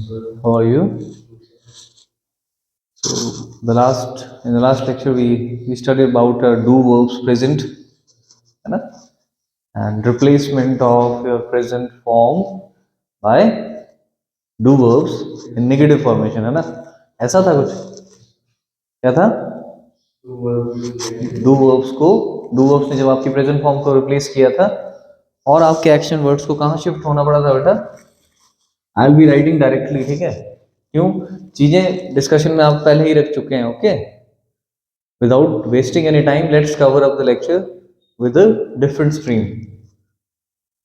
How are you? So in the last lecture we studied about do verbs present, है ना? And replacement of your present form by do verbs in negative formation, है ना? ऐसा था कुछ? क्या था? do verbs ने जब आपकी प्रेजेंट फॉर्म को रिप्लेस किया था और आपके एक्शन वर्ड्स को कहाँ शिफ्ट होना पड़ा था बेटा? I will be writing directly, ठीक है? क्यों? चीजें डिस्कशन में आप पहले ही रख चुके हैं, okay? Without wasting any time let's cover up the lecture with a different stream.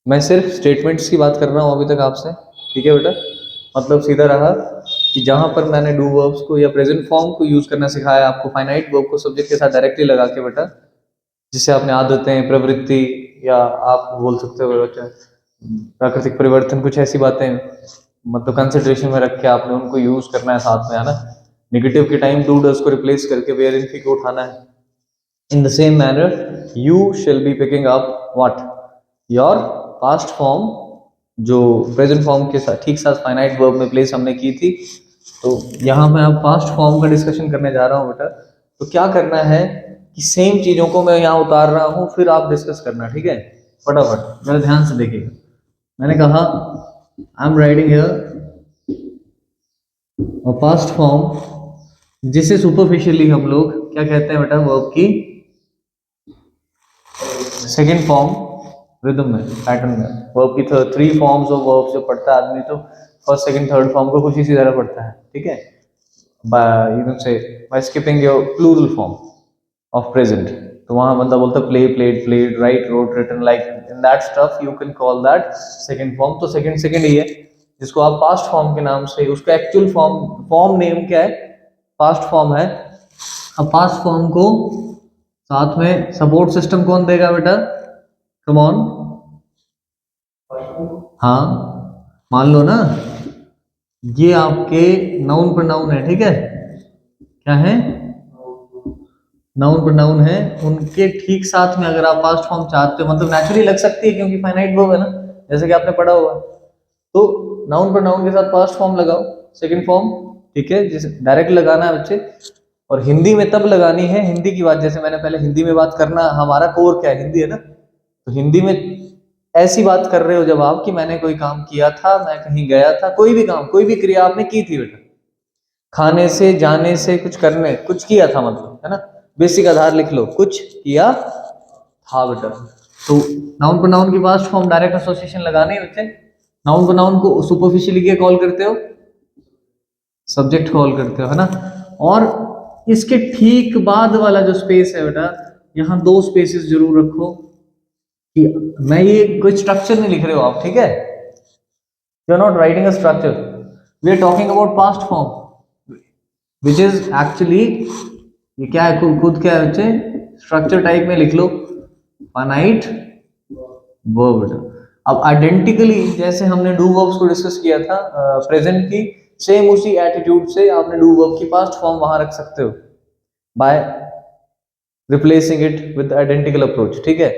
मैं सिर्फ स्टेटमेंट्स की बात कर रहा हूँ अभी तक आपसे, ठीक है बेटा? मतलब सीधा रहा कि जहां पर मैंने डू वर्ब्स को या प्रेजेंट फॉर्म को यूज करना सिखाया आपको, फाइनाइट वर्ब को सब्जेक्ट के साथ डायरेक्टली लगा के बेटा, जिससे आपने आदतें, प्रवृत्ति या आप बोल सकते हो बेटा प्राकृतिक परिवर्तन, कुछ ऐसी बातें मतलब कंसिडरेशन में रख के आपने उनको यूज करना है साथ में, है ना? नेगेटिव के टाइम डू डज को रिप्लेस करके वेयर इन को उठाना है। In the same manner you shall be picking up what your past form, जो प्रेजेंट फॉर्म के साथ ठीक साथ फाइनाइट वर्ब में प्लेस हमने की थी। तो यहाँ मैं अब पास्ट फॉर्म का डिस्कशन करने जा रहा हूँ बेटा। तो क्या करना है कि सेम चीजों को मैं यहाँ उतार रहा हूँ, फिर आप डिस्कस करना, ठीक है? फटाफट जरा ध्यान से देखिए। मैंने कहा आई एम राइटिंग हियर और पास्ट फॉर्म जिसे सुपरफिशियली हम लोग क्या कहते हैं बेटा? वर्ब की सेकेंड फॉर्म रिदम में, पैटर्न में। वर्ब की थ्री फॉर्म्स ऑफ वर्ब जो पढ़ता है आदमी, तो फर्स्ट सेकंड थर्ड फॉर्म को कुछ इसी तरह पढ़ता है, ठीक है? By skipping your plural form of present. तो वहां बंदा बोलता play, played, played, write, wrote, written, like in that stuff you can call that second form. तो सेकंड ही है जिसको आप पास्ट फॉर्म के नाम से, उसका एक्चुअल फॉर्म नेम क्या है? पास्ट फॉर्म है। अब पास्ट फॉर्म को साथ में सपोर्ट सिस्टम कौन देगा बेटा? कम ऑन, हाँ मान लो ना, ये आपके नाउन प्रोनाउन है, ठीक है? क्या है? नाउन प्रोनाउन है। उनके ठीक साथ में अगर आप पास्ट फॉर्म चाहते हो, मतलब नेचुरली लग सकती है क्योंकि फाइनाइट वर्ब है ना, जैसे कि आपने पढ़ा हुआ, तो नाउन प्रोनाउन के साथ पास्ट फॉर्म लगाओ, सेकंड फॉर्म, ठीक है? जिसे डायरेक्ट लगाना है बच्चे, और हिंदी में तब लगानी है, हिंदी की बात, जैसे मैंने पहले हिंदी में बात करना, हमारा कोर क्या है? हिंदी है ना। तो हिंदी में ऐसी बात कर रहे हो जब आप कि मैंने कोई काम किया था, मैं कहीं गया था, कोई भी काम, कोई भी क्रिया आपने की थी बेटा, खाने से, जाने से, कुछ करने, कुछ किया था, मतलब, है ना? बेसिक आधार लिख लो, कुछ किया था बेटा। तो नाउन प्रोनाउन की पास्ट फॉर्म डायरेक्ट एसोसिएशन लगाने है बच्चे। नाउन प्रोनाउन को सुपरफिशियली क्या कॉल करते हो? सब्जेक्ट कॉल करते हो, है ना? और इसके ठीक बाद वाला जो स्पेस है बेटा, यहाँ दो स्पेसेस जरूर रखो कि मैं ये कोई स्ट्रक्चर नहीं लिख रहे हो आप, ठीक है? You are not writing a structure, we are talking about past form which is actually, ये क्या है? खुद क्या है बच्चे? स्ट्रक्चर टाइप में लिख लो, फाइनाइट वर्ब। अब आइडेंटिकली जैसे हमने डू वर्ब्स को डिस्कस किया था प्रेजेंट की, सेम उसी एटीट्यूड से आपने डू वर्ब की पास्ट फॉर्म वहां रख सकते हो by replacing it with identical approach, ठीक है?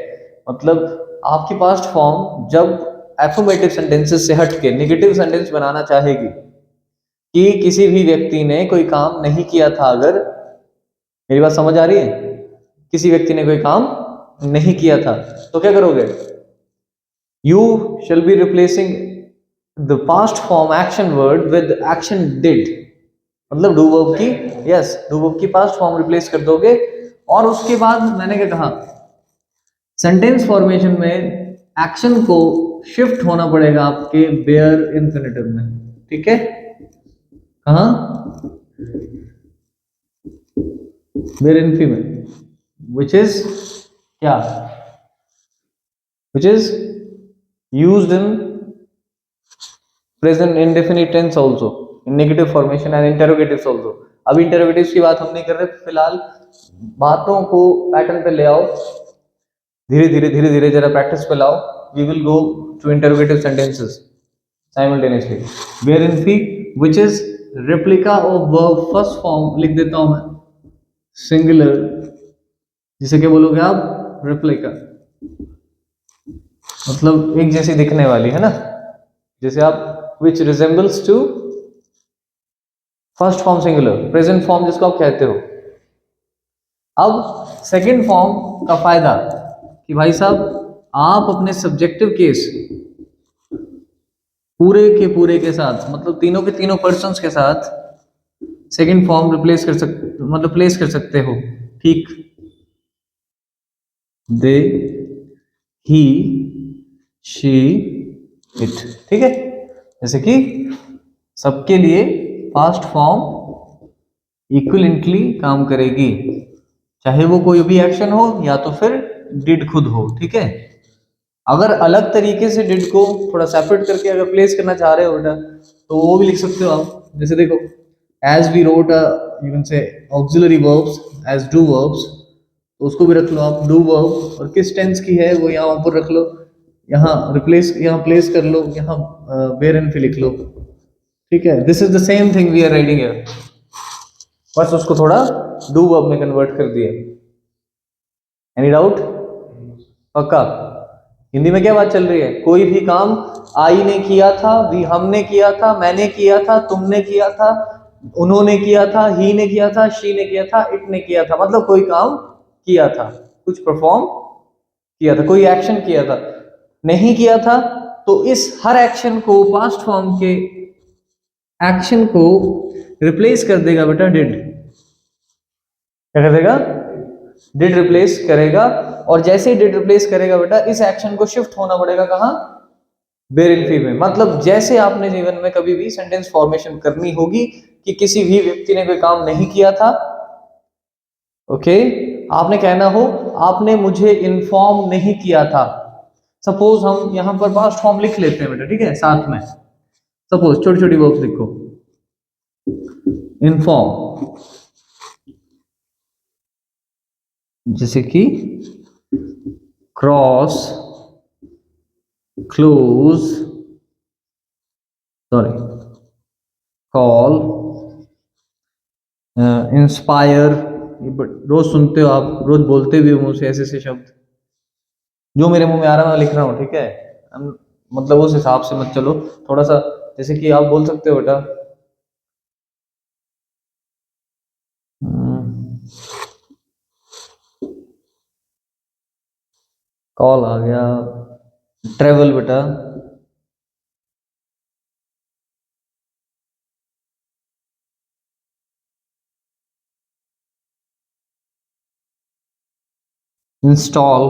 मतलब आपकी पास्ट फॉर्म जब एफर्मेटिव सेंटेंसेस से हट के नेगेटिव सेंटेंस बनाना चाहेगी कि किसी भी व्यक्ति ने कोई काम नहीं किया था, अगर मेरी बात समझ आ रही है? किसी व्यक्ति ने कोई काम नहीं किया था, तो क्या करोगे? You shall be replacing the past form action word with action did, मतलब डू वर्ब की, यस, डू वर्ब की पास्ट फॉर्म रिप्लेस कर दोगे। और उसके बाद मैंने क्या कहा? सेंटेंस फॉर्मेशन में एक्शन को शिफ्ट होना पड़ेगा आपके बेयर इंफिनिटिव में, ठीक है? कहा? बेयर इन्फी में, which is क्या? which is used in present indefinite tense also, in negative formation and interrogatives also। अब इंटरोगेटिव्स की बात हम नहीं कर रहे फिलहाल, बातों को पैटर्न पे ले आओ, धीरे धीरे जरा प्रैक्टिस पे लाओ। We will go to interrogative sentences simultaneously. Where इन्फी which is replica of verb first form लिख देता हूं मैं, सिंगुलर, जिसे क्या बोलोगे आप? रेप्लिका, मतलब एक जैसी दिखने वाली, है ना? जैसे आप which resembles to first form singular, present form जिसको आप कहते हो। अब सेकंड फॉर्म का फायदा कि भाई साहब आप अपने सब्जेक्टिव केस पूरे के साथ, मतलब तीनों के तीनों पर्सन्स के साथ सेकंड फॉर्म रिप्लेस कर सकते, मतलब प्लेस कर सकते हो। ठीक, दे, ही, शी, इट। ठीक है, जैसे कि सबके लिए पास्ट फॉर्म इक्विवेलेंटली काम करेगी, चाहे वो कोई भी एक्शन हो या तो फिर डिड खुद हो। ठीक है, अगर अलग तरीके से डिड को थोड़ा सेपरेट करके अगर प्लेस करना चाह रहे हो बेटा तो वो भी लिख सकते हो आप। जैसे देखो, as we wrote you can say auxiliary verbs as do verbs, तो उसको भी रख लो आप डू वर्ब, और किस टेंस की है वो यहाँ ऊपर रख लो, यहाँ रिप्लेस, यहाँ प्लेस कर लो, यहाँ वेयर एंड लिख लो। ठीक है, this is the same thing we are writing here, बस उसको थोड़ा डू वर्ब में कन्वर्ट कर दिया। Any doubt? पक्का? हिंदी में क्या बात चल रही है? कोई भी काम आई ने किया था, भी हमने किया था, मैंने किया था, तुमने किया था, उन्होंने किया था, ही ने किया था, शी ने किया था, इट ने किया था, मतलब कोई काम किया था, कुछ परफॉर्म किया था, कोई एक्शन किया था। नहीं किया था तो इस हर एक्शन को, पास्ट फॉर्म के एक्शन को रिप्लेस कर देगा बेटा डिड। क्या कर देगा? डिड रिप्लेस करेगा, और जैसे ही डिड रिप्लेस करेगा बेटा इस एक्शन को शिफ्ट होना पड़ेगा कहाँ? वेयर इनफी में। मतलब जैसे आपने जीवन में कभी भी सेंटेंस फॉर्मेशन करनी होगी कि किसी भी व्यक्ति ने कोई काम नहीं किया था, ओके, आपने कहना हो आपने मुझे इन्फॉर्म नहीं किया था। सपोज हम यहां पर पास्ट फॉर्म लिख लेते हैं बेटा, ठीक है, साथ में सपोज छोटी छोटी वर्ब्स लिखो, इन्फॉर्म, जैसे कि cross, close, sorry, call, inspire, रोज सुनते हो आप, रोज बोलते भी हो मुझसे ऐसे ऐसे शब्द, जो मेरे मुंह में आ रहा है मैं लिख रहा हूँ। ठीक है, मतलब उस हिसाब से मत चलो, थोड़ा सा, जैसे कि आप बोल सकते हो बेटा कॉल आ गया, ट्रेवल बेटा, install,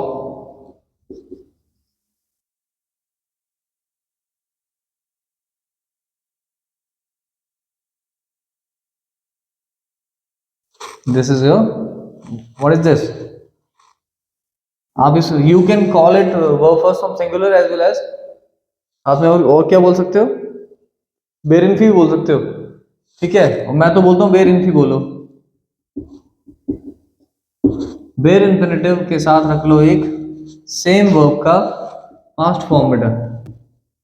this is your, what is this? आप इस you can call it verb first form singular as well as, आप में और क्या बोल सकते हो? बेर इनफी बोल सकते हो। ठीक है, और मैं तो बोलता हूँ बेर इनफी बोलो। बेर इंफिनिटिव के साथ रख लो एक सेम वर्ब का पास्ट फॉर्म बेटा,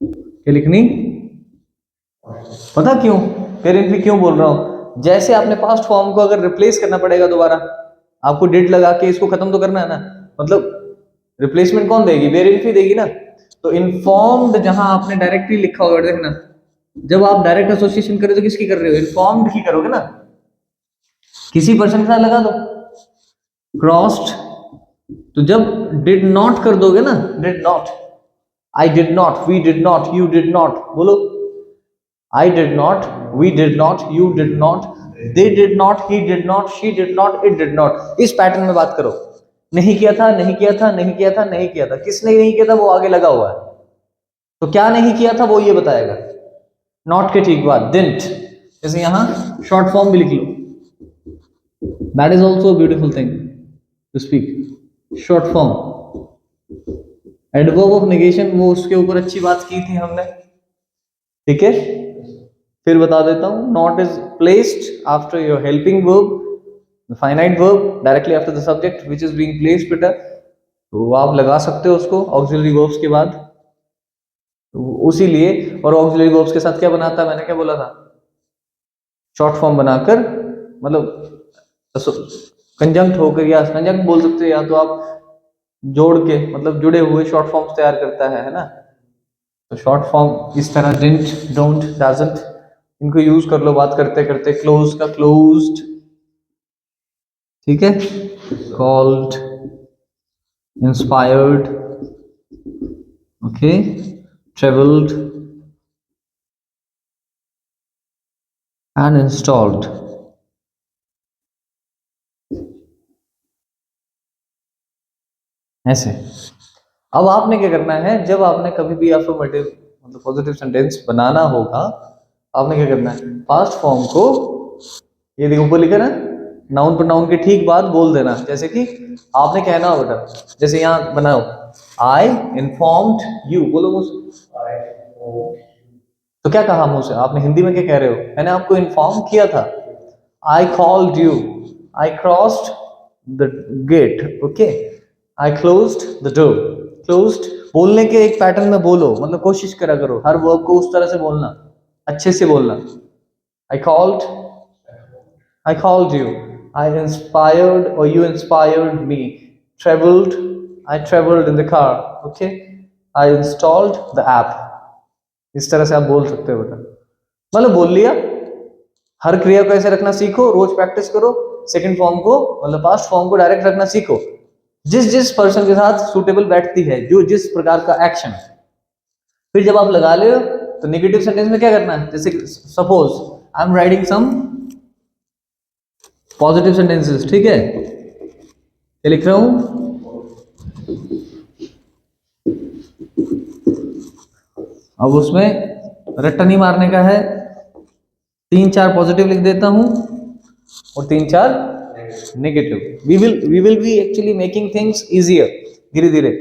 क्या लिखनी? पता क्यों बेर इनफी क्यों बोल रहा हूं? जैसे आपने पास्ट फॉर्म को अगर रिप्लेस करना पड़ेगा दोबारा, आपको डिड लगा के इसको खत्म तो करना है ना, मतलब रिप्लेसमेंट कौन देगी? बेर इनफी देगी ना। तो इन्फॉर्म्ड जहां आपने डायरेक्टली लिखा होगा, देखना, जब आप डायरेक्ट एसोसिएशन करो तो किसकी कर रहे हो? इन्फॉर्म्ड की करोगे ना, किसी पर्सन के साथ लगा दो क्रॉस्ड, तो जब डिड नॉट कर दोगे ना, did not, I did not, we did not, you did not, बोलो I did not, we did not, you did not, they did not, he did not, she did not, it did not, इस pattern में बात करो। नहीं किया था, नहीं किया था, नहीं किया था, नहीं किया था, किसने नहीं किया था वो आगे लगा हुआ है, तो क्या नहीं किया था वो ये बताएगा, नॉट के ठीक बाद डिडंट। जैसे यहां शॉर्ट फॉर्म भी लिख लो, that is also beautiful thing to speak short form. Adverb of negation वो उसके ऊपर अच्छी बात की थी हमने, ठीक है, फिर बता देता हूं, not is placed after your helping verb, finite verb directly after the subject which is being placed बेटा, तो आप लगा सकते हो उसको ऑक्सिलरी वर्ब्स के बाद, तो उसी लिए। और ऑक्सिलरी वर्ब्स के साथ क्या बनाता है, मैंने क्या बोला था, शॉर्ट फॉर्म बनाकर, मतलब कंजंक्ट होकर, या कंजंक्ट बोल सकते हो, या तो आप जोड़ के, मतलब जुड़े हुए शॉर्ट फॉर्म्स तैयार करता है ना। तो शॉर्ट फॉर्म इस तरह डिडंट, डोंट, डजंट, इनको यूज कर लो बात करते करते। क्लोज का क्लोज्ड, ठीक है। Called, inspired, okay, travelled and installed. ऐसे। अब आपने क्या करना है, जब आपने कभी भी अफर्मेटिव मतलब पॉजिटिव सेंटेंस बनाना होगा, आपने क्या करना है, पास्ट फॉर्म को, ये देखो ऊपर लिखा ना, नाउन पर नाउन के ठीक बाद बोल देना। जैसे कि आपने कहना हो बेटा, जैसे यहाँ बनाओ, आई इन्फॉर्म्ड यू, बोलो मुझसे। तो क्या कहा मुझसे, आपने हिंदी में क्या कह रहे हो, मैंने आपको इन्फॉर्म किया था। I called you, I crossed the gate, okay, I closed the door. Closed बोलने के एक पैटर्न में बोलो, मतलब कोशिश करा करो हर वर्ब को उस तरह से बोलना, अच्छे से बोलना। I called, I called you. I inspired or you inspired me. Traveled, I traveled in the car. Okay. I installed the app. इस तरह से आप बोल सकते हो बेटा, मतलब बोल लिया। हर क्रिया को ऐसे रखना सीखो, रोज प्रैक्टिस करो। सेकंड फॉर्म को मतलब पास्ट फॉर्म को डायरेक्ट रखना सीखो, जिस जिस पर्सन के साथ सुटेबल बैठती है, जो जिस प्रकार का एक्शन। फिर जब आप लगा ले तो नेगेटिव सेंटेंस में क्या करना है, जैसे suppose I am writing some positive sentences, ठीक है, ये लिख रहा हूं। अब उसमें रट्टा नहीं मारने का है, 3-4 पॉजिटिव लिख देता हूं और 3-4 negative. We will be actually making things easier धीरे धीरे।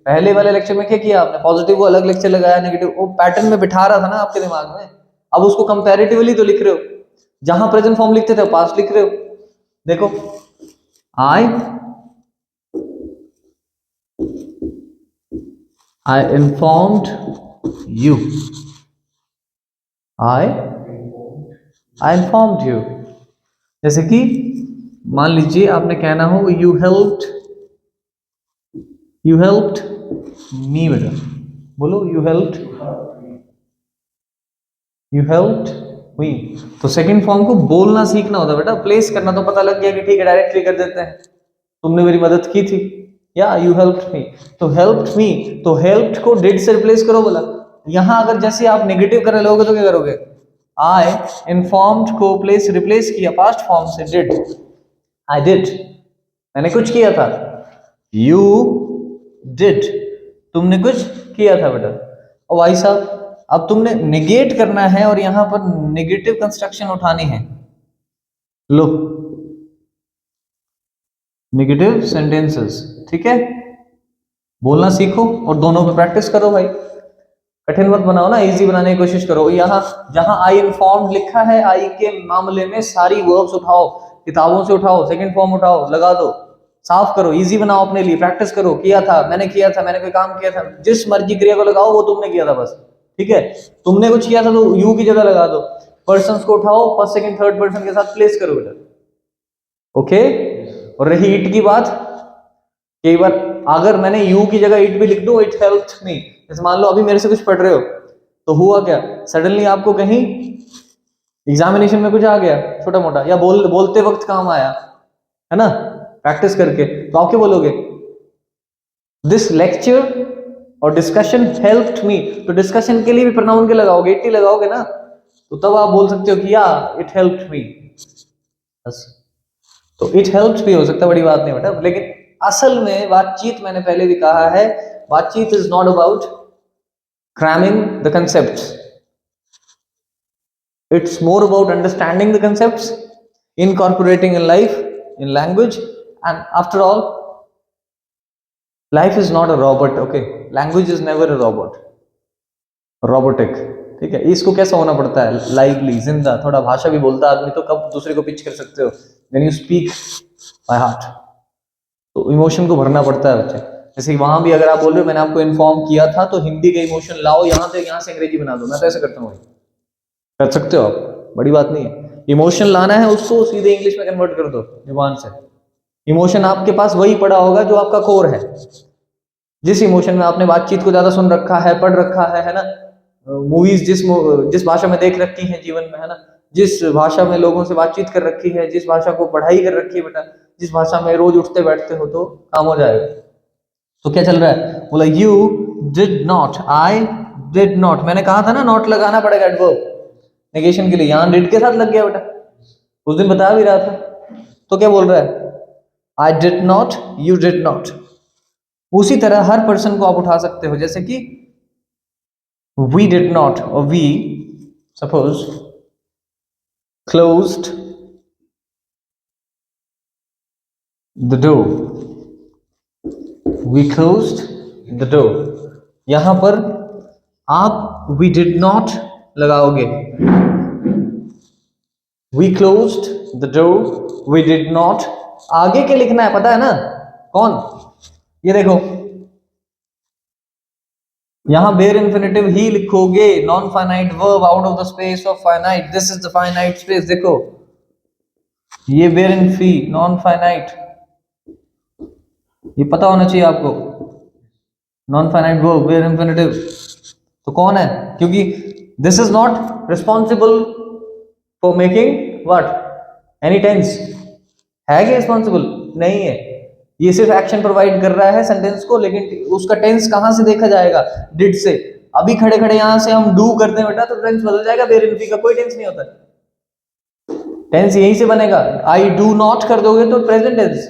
पहले वाले लेक्चर में क्या किया आपने, पॉजिटिव को अलग लेक्चर लगाया, नेगेटिव वो पैटर्न में बिठा रहा था ना आपके दिमाग में। अब उसको कंपैरेटिवली तो लिख रहे हो, जहां प्रेजेंट फॉर्म लिखते थे पास्ट लिख रहे हो। देखो, I informed you. I informed you। जैसे कि मान लीजिए आपने कहना हो you helped me बेटा, बोलो you helped me। तो सेकंड फॉर्म को बोलना सीखना होता बेटा, प्लेस करना तो पता लग गया कि ठीक है डायरेक्टली कर देते हैं, तुमने मेरी मदद की थी, या यू हेल्प्ड मी। तो हेल्प्ड मी, तो हेल्प्ड को डिड से रिप्लेस करो बोला। यहां अगर जैसे आप नेगेटिव करने लोगे तो क्या करोगे, आई इन्फॉर्म्ड को प्लेस रिप्लेस किया पास्ट फॉर्म से डिड, आई डिड, मैंने कुछ किया था। यू डिड, तुमने कुछ किया था बेटा। और भाई साहब अब तुमने नेगेट करना है और यहां पर नेगेटिव कंस्ट्रक्शन उठानी है। लो, नेगेटिव सेंटेंसेस, ठीक है, बोलना सीखो और दोनों पे प्रैक्टिस करो भाई। कठिन मत बनाओ ना, इजी बनाने की कोशिश करो। यहाँ जहां आई इन्फॉर्म्ड लिखा है, आई के मामले में सारी वर्ब्स उठाओ, किताबों से उठाओ, सेकंड फॉर्म उठाओ, लगा दो, साफ करो, इजी बनाओ अपने लिए। प्रैक्टिस करो, किया था, मैंने किया था, मैंने कोई काम किया था, जिस मर्जी क्रिया को लगाओ वो तुमने किया था बस, ठीक है। तुमने कुछ किया था तो यू की जगह लगा दो, पर्सन को उठाओ, फर्स्ट सेकंड थर्ड पर्सन के साथ प्लेस करो बेटा, ओके। और रही इट की बात, कई बार अगर मैंने यू की जगह इट भी लिख दूं, इट हेल्प्ड मी, जैसे मान लो अभी मेरे से कुछ पढ़ रहे हो तो हुआ क्या, सडनली आपको कहीं एग्जामिनेशन में कुछ आ गया छोटा मोटा, या बोलते वक्त काम आया, है ना, प्रैक्टिस करके, तो आप क्या बोलोगे, दिस लेक्चर और डिस्कशन हेल्प्ड मी। तो डिस्कशन के लिए भी प्रोनाउन के लगाओगे, इट ही लगाओगे ना, तो तब आप बोल सकते हो कि या इट हेल्प्ड मी, बस। तो इट हेल्प्स भी हो सकता है, बड़ी बात नहीं बेटा। लेकिन असल में बातचीत, मैंने पहले भी कहा है, बातचीत is not about cramming the concepts, it's more about understanding the concepts, incorporating in life, in language, and after all life is not a robot, okay, language is never a robot, robotic, ठीक है। इसको कैसा होना पड़ता है, lively, जिंदा, थोड़ा भाषा भी बोलता आदमी तो कब दूसरे को पिच कर सकते हो, when you speak by heart, तो इमोशन को भरना पड़ता है बच्चे। जैसे वहां भी अगर आप बोल रहे हो मैंने आपको इन्फॉर्म किया था, तो हिंदी का इमोशन लाओ, यहाँ से अंग्रेजी बना दो, मैं तो ऐसे करता हूँ, कर सकते हो आप, बड़ी बात नहीं है। इमोशन लाना है उसको सीधे इंग्लिश में कन्वर्ट कर दो जुबान से। इमोशन आपके पास वही पड़ा होगा जो आपका कोर है, जिस इमोशन में आपने बातचीत को ज्यादा सुन रखा है, पढ़ रखा है ना, मूवीज जिस भाषा में देख रखी है जीवन में, है ना, जिस भाषा में लोगों से बातचीत कर रखी है, जिस भाषा को पढ़ाई कर रखी है बेटा, जिस भाषा में रोज उठते बैठते हो, तो काम हो जाएगा। तो क्या चल रहा है, बोला you did not, I did not, मैंने कहा था ना नॉट लगाना पड़ेगा एडवर्ब नेगेशन के लिए, यहां डिड के साथ लग गया बेटा, उस दिन बता भी रहा था। तो क्या बोल रहा है, आई did not, you did not. उसी तरह हर पर्सन को आप उठा सकते हो, जैसे कि we did not, or we suppose closed the door, we closed the door। यहां पर आप we did not लगाओगे, we closed the door, we did not, आगे के लिखना है, पता है ना कौन, ये देखो यहां बेयर इन्फिनेटिव ही लिखोगे, non finite verb out of the space of finite, this is the finite space, देखो ये बेयर इनफी नॉन फाइनाइट, ये पता होना चाहिए आपको, non finite verb bare infinitive, तो कौन है, क्योंकि this is not responsible for making what any tense, है क्या रिस्पॉन्सिबल, नहीं है, ये सिर्फ एक्शन प्रोवाइड कर रहा है सेंटेंस को, लेकिन उसका टेंस कहां से देखा जाएगा, डिड से। अभी खड़े खड़े यहां से हम डू करते हैं बेटा, तो टेंस बदल जाएगा, बेयर इनफी का कोई टेंस नहीं होता, टेंस यहीं से बनेगा। आई डू नॉट कर दोगे तो प्रेजेंट टेंस,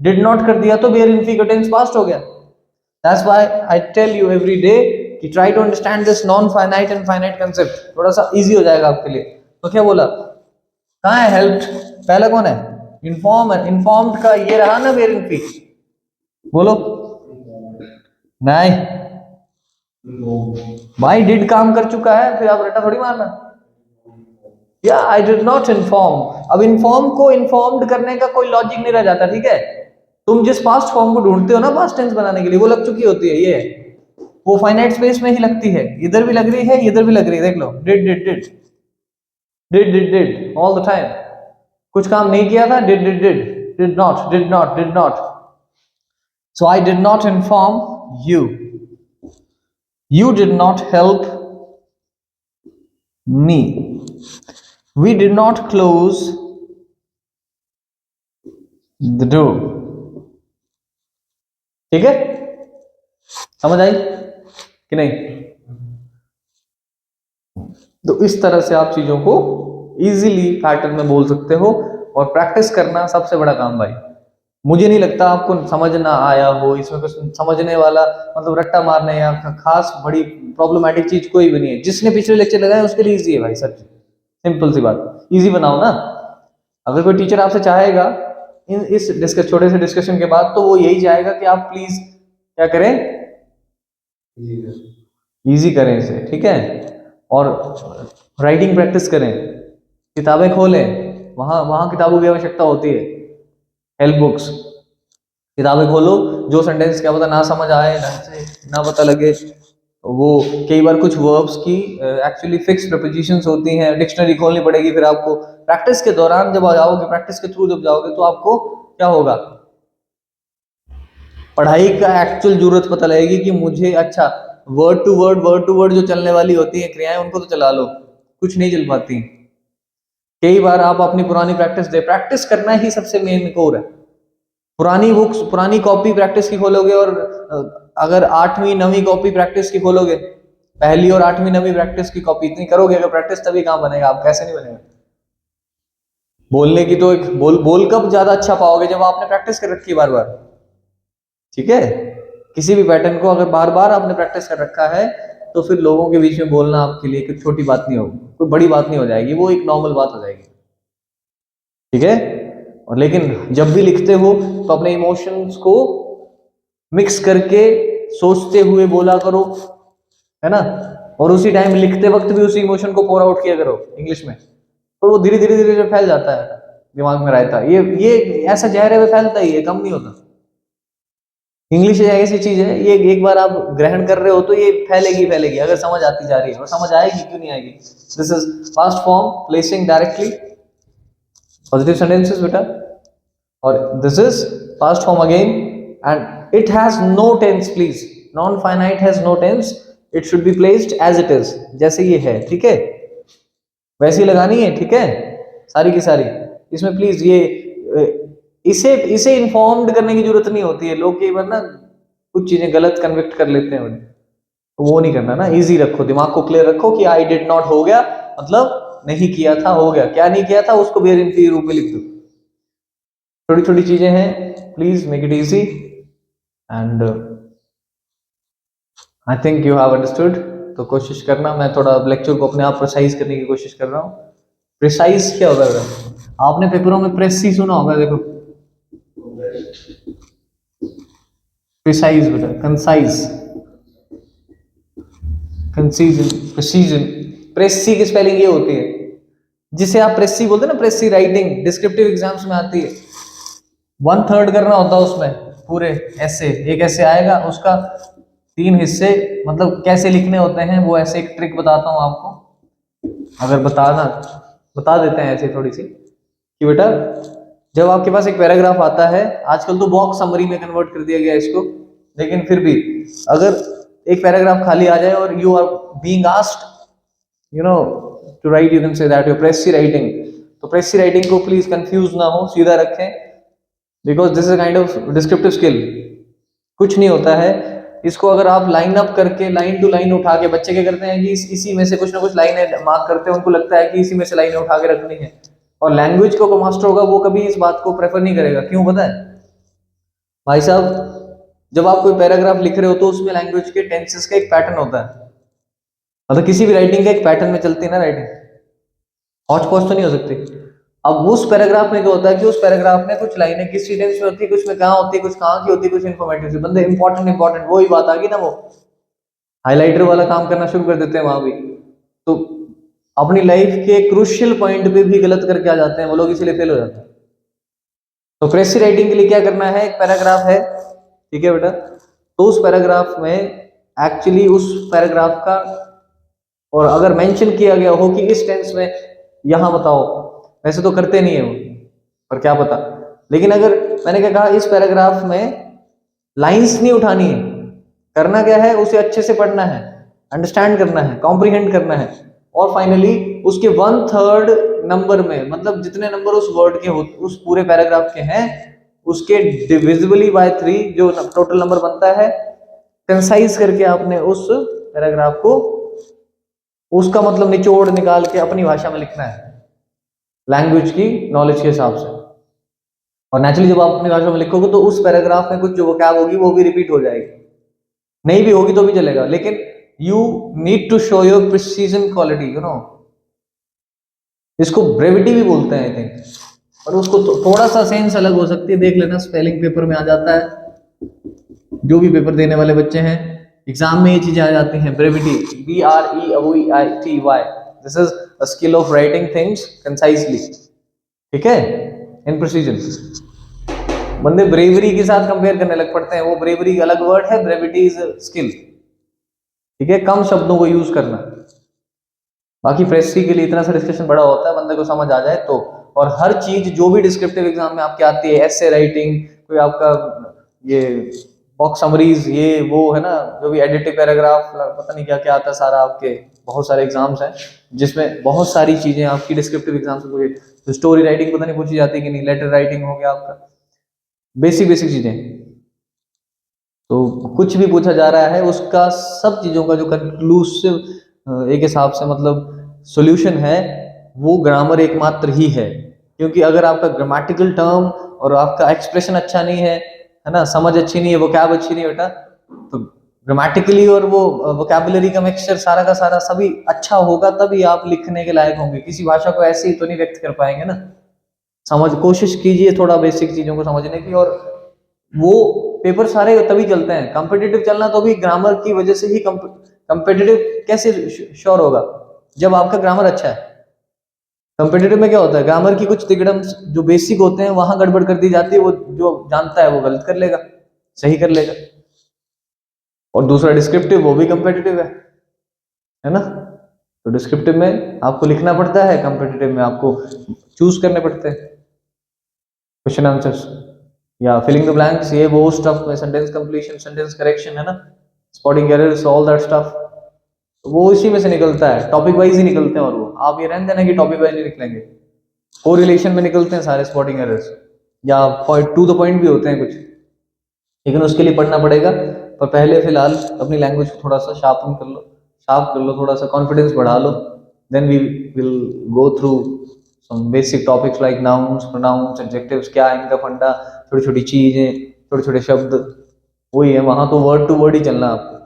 डिड नॉट कर दिया तो बेयर इनफी का टेंस पास्ट हो गया। That's why I tell you every day कि try to understand this non finite and finite concept, थोड़ा सा इजी हो जाएगा आपके लिए। तो क्या बोला, कहां है हेल्प्ड, पहला कौन है, इन्फॉर्म है, इन्फॉर्म्ड का ये रहा ना बेयर इनफी, बोलो नहीं भाई, डिड काम कर चुका है, फिर आप रट्टा थोड़ी मारना, या आई डिड नॉट इन्फॉर्म। अब इन्फॉर्म को इन्फॉर्म्ड करने का कोई लॉजिक नहीं रह जाता, ठीक है, तुम जिस पास्ट फॉर्म को ढूंढते हो ना पास्ट टेंस बनाने के लिए, वो लग चुकी होती है, ये वो फाइनाइट स्पेस में ही लगती है, इधर भी लग रही है, इधर भी लग रही है, देख लो, did did did did did did all the time, कुछ काम नहीं किया था, did did did did not did not did not. So I did not inform you. You did not help me. We did not close the door. ठीक है, समझ आई कि नहीं? तो इस तरह से आप चीजों को इजीली पैटर्न में बोल सकते हो, और प्रैक्टिस करना सबसे बड़ा काम भाई। मुझे नहीं लगता आपको समझ ना आया हो, इसमें कुछ समझने वाला मतलब रट्टा मारने या खास बड़ी प्रॉब्लमैटिक चीज कोई भी नहीं है। जिसने पिछले लेक्चर लगाए उसके लिए इजी है भाई, सच सिंपल सी बात, इजी बनाओ ना। अगर कोई टीचर आपसे चाहेगा इस छोटे से डिस्कशन के बाद, तो वो यही चाहेगा कि आप प्लीज क्या करें, इजी करें इसे, ठीक है, और राइटिंग प्रैक्टिस करें, किताबें खोलें, वहां किताबों की आवश्यकता होती है, हेल्प बुक्स, किताबें खोलो, जो सेंटेंस क्या पता ना समझ आए, ढंग से ना पता लगे, वो कई बार कुछ वर्ब्स की एक्चुअली फिक्स प्रीपोजिशंस होती हैं, डिक्शनरी खोलनी पड़ेगी, फिर आपको प्रैक्टिस के दौरान जब जाओगे, प्रैक्टिस के थ्रू जब जाओगे, तो आपको क्या होगा, पढ़ाई का एक्चुअल जरूरत पता लगेगी कि मुझे, अच्छा वर्ड टू वर्ड जो चलने वाली होती है क्रियाएं, उनको तो चला लो, कुछ नहीं चल पाती। कई बार आप अपनी पुरानी प्रैक्टिस करना ही सबसे मेन कोर है। पुरानी बुक्स, पुरानी कॉपी प्रैक्टिस की खोलोगे, और अगर 8वीं 9वीं कॉपी प्रैक्टिस की खोलोगे, पहली और 8वीं 9वीं प्रैक्टिस की कॉपी इतनी करोगे, अगर प्रैक्टिस तभी काम बनेगा, आप कैसे नहीं बनेगा। बोलने की तो एक बोल कब ज्यादा अच्छा पाओगे, जब आपने प्रैक्टिस कर रखी है बार बार, ठीक है। किसी भी पैटर्न को अगर बार बार आपने प्रैक्टिस कर रखा है, तो फिर लोगों के बीच में बोलना आपके लिए कोई छोटी बात नहीं होगी, कोई बड़ी बात नहीं हो जाएगी, वो एक नॉर्मल बात हो जाएगी, ठीक है। और लेकिन जब भी लिखते हो तो अपने इमोशंस को मिक्स करके सोचते हुए बोला करो, है ना, और उसी टाइम लिखते वक्त भी उसी इमोशन को पोर आउट किया करो इंग्लिश में, तो वो धीरे धीरे धीरे फैल जाता है, दिमाग में रहता है, ये ऐसा जहर में फैलता ही है, कम नहीं होता। इंग्लिश एक ऐसी चीज है, ये एक बार आप ग्रहण कर रहे हो तो ये फैलेगी फैलेगी, अगर समझ आती जा रही है, और समझ आएगी, क्यों नहीं आएगी। This is past form placing directly positive sentences बेटा, और this is past form again, and it has no tense, please, non finite has no tense, it should be placed as it is, जैसे ये है, ठीक है, वैसे ही लगानी है, ठीक है, सारी की सारी। इसमें प्लीज ये इसे इसे इन्फॉर्म्ड करने की जरूरत नहीं होती है। लोग कई बार ना कुछ चीजें गलत कन्विक्ट कर लेते हैं उन्हें, तो वो नहीं करना ना, इजी रखो, दिमाग को क्लियर रखो कि आई डिड नॉट हो गया मतलब नहीं किया था, हो गया, क्या नहीं किया था उसको वेयर इन के रूप में लिख दो। छोटी छोटी चीजें हैं, please make it easy and I think you have understood. तो कोशिश करना, मैं थोड़ा लेक्चर को अपने आप प्रिसाइज करने की कोशिश कर रहा हूँ। प्रिसाइज क्या होता है? आपने पेपरों में प्रेसी सुना होगा, देखो प्रिसाइज बेटा, कंसाइज, कंसीजन, प्रिसीजन। प्रेसी की स्पेलिंग ये होती है, जिसे आप प्रेसी बोलते हैं ना, प्रेसी राइटिंग डिस्क्रिप्टिव एग्जाम्स में आती है। 1/3 करना होता है उसमें पूरे ऐसे, एक ऐसे आएगा, उसका 3 हिस्से, मतलब कैसे लिखने होते हैं वो ऐसे एक ट्रिक बताता हूँ आपको, अगर बता देते हैं ऐसे थोड़ी सी कि बेटा जब आपके पास एक पैराग्राफ आता है, आजकल तो बॉक्स समरी में कन्वर्ट कर दिया गया है इसको, लेकिन फिर भी अगर एक पैराग्राफ खाली आ जाए और you are being asked you know to write, you can say that your precis writing, तो प्रेसी राइटिंग को प्लीज कंफ्यूज ना हो, सीधा रखें, because this is kind of descriptive skill. कुछ नहीं होता है इसको, अगर आप लाइन अप करके लाइन टू लाइन उठा के, बच्चे क्या करते हैं कि इसी में से कुछ ना कुछ लाइनें मार्क करते हैं, उनको लगता है कि इसी में से लाइनें उठा के रखनी है, और लैंग्वेज को मास्टर होगा वो कभी इस बात को प्रेफर नहीं करेगा। क्यों पता है भाई साहब? जब आप कोई पैराग्राफ लिख रहे हो तो उसमें लैंग्वेज के टेंसेस का एक पैटर्न होता है, मतलब किसी भी राइटिंग का एक पैटर्न में चलती है ना राइटिंग, हौच पौच तो नहीं हो सकती। अब उस पैराग्राफ में क्या होता है कि उस पैराग्राफ में कुछ लाइनें किस टेंस में होती है, कुछ में कहाँ होती है, कुछ कहाँ की होती है, कुछ इन्फॉर्मेटिव से, बंदे इंपॉर्टेंट वही बात आ गई ना, वो हाईलाइटर वाला काम करना शुरू कर देते हैं वहां भी, तो अपनी लाइफ के क्रूशियल पॉइंट पे भी गलत करके आ जाते हैं वो लोग, इसीलिए फेल हो जाते हैं। तो प्रेसी राइटिंग के लिए क्या करना है, एक पैराग्राफ है, ठीक है बेटा, तो उस पैराग्राफ में एक्चुअली उस पैराग्राफ का, और अगर मेंशन किया गया हो कि इस टेंस में यहां बताओ, वैसे तो करते नहीं है वो, पर क्या पता, लेकिन अगर मैंने क्या कहा, इस पैराग्राफ में लाइंस नहीं उठानी है, करना क्या है, उसे अच्छे से पढ़ना है, अंडरस्टैंड करना है, कॉम्प्रिहेंड करना है, और फाइनली उसके 1/3 नंबर में, मतलब जितने नंबर उस वर्ड के उस पूरे पैराग्राफ के हैं, उसके डिविजिबली बाय 3 जो टोटल नंबर बनता है, कंसाइज करके आपने उस पैराग्राफ को, उसका मतलब निचोड़ निकाल के अपनी भाषा में लिखना है, लैंग्वेज की नॉलेज के हिसाब से। और नेचुरली जब आप अपनी भाषा में लिखोगे तो उस पैराग्राफ में कुछ जो वोकैब होगी वो भी रिपीट हो जाएगी, नहीं भी होगी तो भी चलेगा, लेकिन you need to show your precision quality, you know, इसको ब्रेविटी भी बोलते हैं आई थिंक, और उसको थोड़ा सा सेंस अलग हो सकती है, देख लेना, स्पेलिंग पेपर में आ जाता है, जो भी पेपर देने वाले बच्चे हैं एग्जाम में ये चीजें आ जाती हैं, brevity, BREVITY, this is a skill of writing things concisely, ठीक है, इन प्रिसीजन। बंदे ब्रेवरी के साथ कंपेयर करने लग पड़ते हैं, वो ब्रेवरी अलग वर्ड है, ब्रेविटी इज स्किल, ठीक है, कम शब्दों को यूज करना। बाकी प्रेसी के लिए इतना सा डिस्कशन बड़ा होता है, बंदे को समझ आ जाए तो, और हर चीज जो भी डिस्क्रिप्टिव एग्जाम में आपके आती है, एसे राइटिंग, कोई आपका ये बॉक्स समरीज, ये वो है ना, जो भी एडिटिव पैराग्राफ, पता नहीं क्या क्या आता है सारा, आपके बहुत सारे एग्जाम्स हैं जिसमें बहुत सारी चीजें आपकी डिस्क्रिप्टिव एग्जाम से पूछी, तो स्टोरी राइटिंग पता नहीं पूछी जाती कि नहीं, लेटर राइटिंग हो गया आपका, बेसिक बेसिक चीजें, तो कुछ भी पूछा जा रहा है उसका सब चीजों का जो कंक्लूसिव एक हिसाब से मतलब सॉल्यूशन है, वो ग्रामर एकमात्र ही है। क्योंकि अगर आपका ग्रामेटिकल टर्म और आपका एक्सप्रेशन अच्छा नहीं है ना, समझ अच्छी नहीं है, वोकैब अच्छी नहीं है बेटा, तो ग्रामेटिकली और वो वोकैबुलरी का मिक्सचर सारा का सारा सभी अच्छा होगा, तभी आप लिखने के लायक होंगे। किसी भाषा को ऐसे ही तो नहीं व्यक्त कर पाएंगे ना, समझ कोशिश कीजिए थोड़ा बेसिक चीजों को समझने की, और वो पेपर सारे तभी चलते हैं। कॉम्पिटिटिव चलना तो भी ग्रामर की वजह से ही, कॉम्पिटिटिव कैसे श्योर होगा जब आपका ग्रामर अच्छा है। कॉम्पिटिटिव में क्या होता है, ग्रामर की कुछ तिकड़म जो बेसिक होते हैं वहां गड़बड़ कर दी जाती है, वो जो जानता है वो गलत कर लेगा, सही कर लेगा। और दूसरा डिस्क्रिप्टिव, वो भी कॉम्पिटिटिव है ना, तो डिस्क्रिप्टिव में आपको लिखना पड़ता है, कॉम्पिटिटिव में आपको चूज करने पड़ते हैं क्वेश्चन आंसर्स या फिलिंग द ब्लैंक्स, ये वो स्टफ में, सेंटेंस कंप्लीशन, सेंटेंस करेक्शन है ना, spotting errors, all that stuff. वो इसी में से निकलता है, टॉपिक वाइज ही निकलते हैं। और वो आप ये रहने देना कि टॉपिक वाइज नहीं निकलेंगे, कोरिलेशन में निकलते हैं सारे स्पॉटिंग एरर्स, या पॉइंट टू द पॉइंट भी होते हैं कुछ, लेकिन उसके लिए पढ़ना पड़ेगा। पर पहले फिलहाल अपनी लैंग्वेज को थोड़ा सा शार्प कर लो, थोड़ा सा कॉन्फिडेंस बढ़ा लो। Then we will go through some basic topics like nouns, pronouns, adjectives, क्या है इनका फंडा, छोटी छोटी चीजें, छोटे छोटे शब्द, वही है। वहां तो वर्ड टू वर्ड ही चलना है आपको।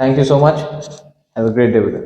Thank you so much, have a great day बेटा।